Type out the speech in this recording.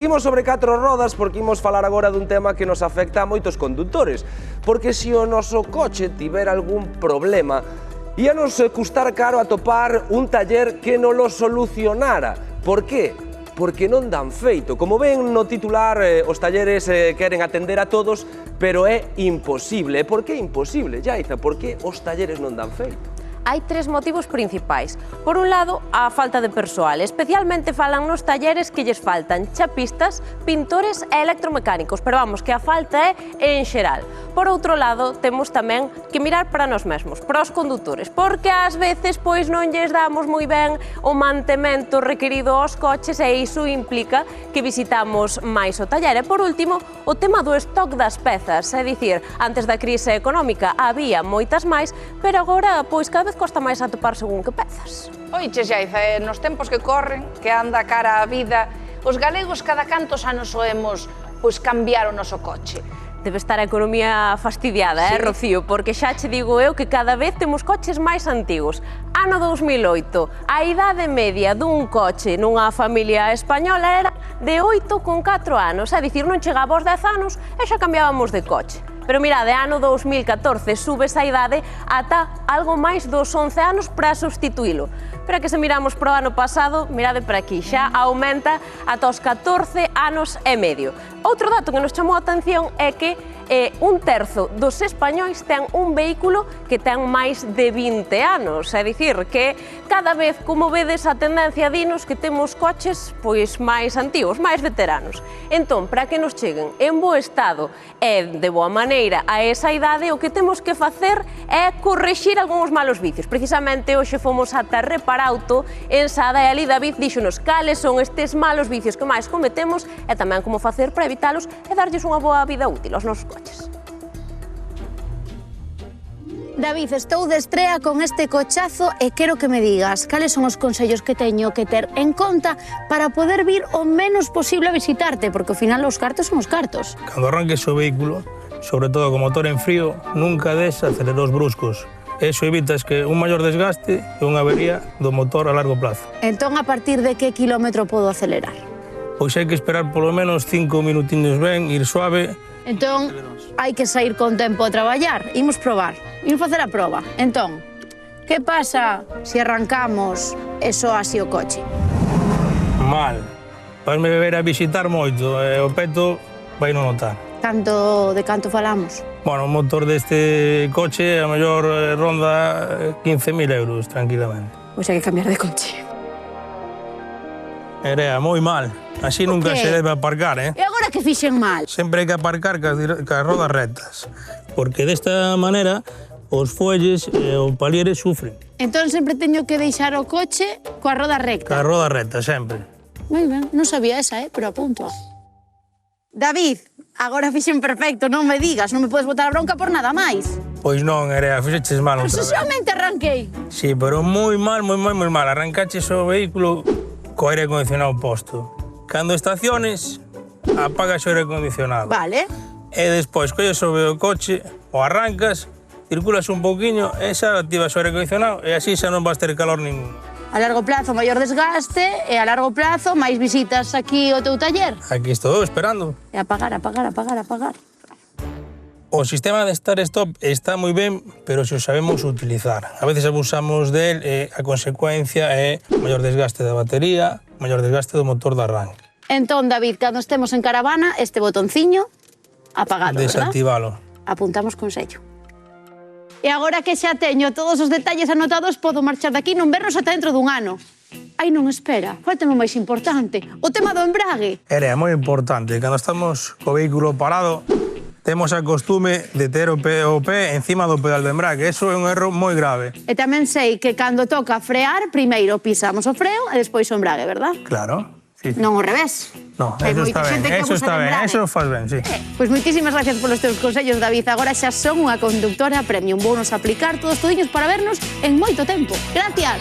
Imos sobre 4 rodas porque imos falar agora dun tema que nos afecta a moitos condutores, porque se o noso coche tiver algún problema, íanos custar caro atopar un taller que nos lo solucionara. Por qué? Porque non dan feito. Como ven no titular, os talleres queren atender a todos, pero é imposible. Por que é imposible, Yaiza? Por que os talleres non dan feito? Hai tres motivos principais. Por un lado, a falta de persoal. Especialmente falan nos talleres que lles faltan chapistas, pintores e electromecánicos. Pero vamos, que a falta é en xeral. Por outro lado, temos tamén que mirar para nós mesmos, para os condutores, porque ás veces pois non lles damos moi ben o mantemento requerido aos coches e iso implica que visitamos máis o taller. E por último, o tema do stock das pezas, é dicir, antes da crise económica había moitas máis, pero agora pois cada vez costa máis atopar según que pezas. Oiche, Xaiza, nos tempos que corren, que anda cara a vida, os galegos cada cantos anos oemos pois cambiar o noso coche. Debe estar a economía fastidiada, sí, Rocío? Porque xa che digo eu que cada vez temos coches máis antigos. Ano 2008, a idade media dun coche nunha familia española era de 8,4 anos, é dicir, non chegaba aos 10 anos e xa cambiábamos de coche. Pero mirade, ano 2014 sube esa idade ata algo máis dos 11 anos para substituílo. Pero que se miramos para o ano pasado, mirade para aquí, xa aumenta ata os 14 anos e medio. Outro dato que nos chamou a atención é que un terzo dos españois ten un vehículo que ten máis de 20 anos. É dicir, que cada vez, como vedes, a tendencia dinos que temos coches pois máis antigos, máis veteranos. Entón, para que nos cheguen en bo estado e de boa maneira a esa idade, o que temos que facer é corrixir algúns malos vicios. Precisamente, hoxe fomos ata Reparauto en Sada e ali David díxonos cales son estes malos vicios que máis cometemos e tamén como facer para evitalos e darlles unha boa vida útil aos nosos coches. David, estou de estrea con este cochazo e quero que me digas cales son os consellos que teño que ter en conta para poder vir o menos posible a visitarte, porque ao final os cartos son os cartos. Cando arranques o vehículo, sobre todo con motor en frío, nunca des aceleros bruscos. Eso evitas que un maior desgaste e unha avería do motor a largo plazo. Entón, a partir de que kilómetro podo acelerar? Pois hai que esperar polo menos 5 minutiños ben, ir suave. Entón, hai que sair con tempo a traballar. Imos probar, imos facer a proba. Entón, que pasa se arrancamos e soa así o coche? Mal. Vasme beber a visitar moito e o peto vai non notar. De canto falamos? Bueno, o motor deste coche a mellor ronda 15.000 euros, tranquilamente. Pois hai que cambiar de coche. Erea, moi mal. Así nunca se debe aparcar, E agora que fixen mal? Sempre hai que aparcar cas rodas rectas, porque desta maneira os fuelles e o paliere sufren. Entón sempre teño que deixar o coche coa roda recta? Coa roda recta, sempre. Moi ben, non sabía esa, pero apunto. David, agora fixen perfecto, non me digas, non me podes botar a bronca por nada máis. Pois non, Erea, fixeches mal outra vez. Solamente arranquei. Sí, pero moi mal, moi mal. Arrancaches o vehículo co aire acondicionado posto. Cando estaciones, apagas o aire acondicionado. Vale. E despois colles o coche, o arrancas, circulas un pouquiño e xa activas o aire acondicionado e así xa non vas ter calor ningún. A largo plazo, maior desgaste e a largo plazo, máis visitas aquí ao teu taller. Aquí estou esperando. E apagar. O sistema de start-stop está moi ben, pero se o sabemos utilizar. A veces abusamos del e a consecuencia é maior desgaste da batería, maior desgaste do motor de arranque. Entón, David, cando estemos en caravana, este botonciño apagado, desactivalo. ¿Verdad? Apuntamos con sello. E agora que xa teño todos os detalles anotados, podo marchar daqui, non vernos ata dentro dun ano. Ai, non, espera, faltame o máis importante, o tema do embrague. É moi importante, cando estamos co vehículo parado, temos a costume de ter o pé encima do pedal de embrague. Eso é un erro moi grave. E tamén sei que cando toca frear, primeiro pisamos o freo e despois o embrague, verdad? Claro. Sí. Non ao revés. No, eso está ben, eso faz ben, sí. Pois moitísimas gracias polos teus consellos, David. Agora xa son unha conductora premium. Vounos aplicar todos todiños para vernos en moito tempo. Gracias.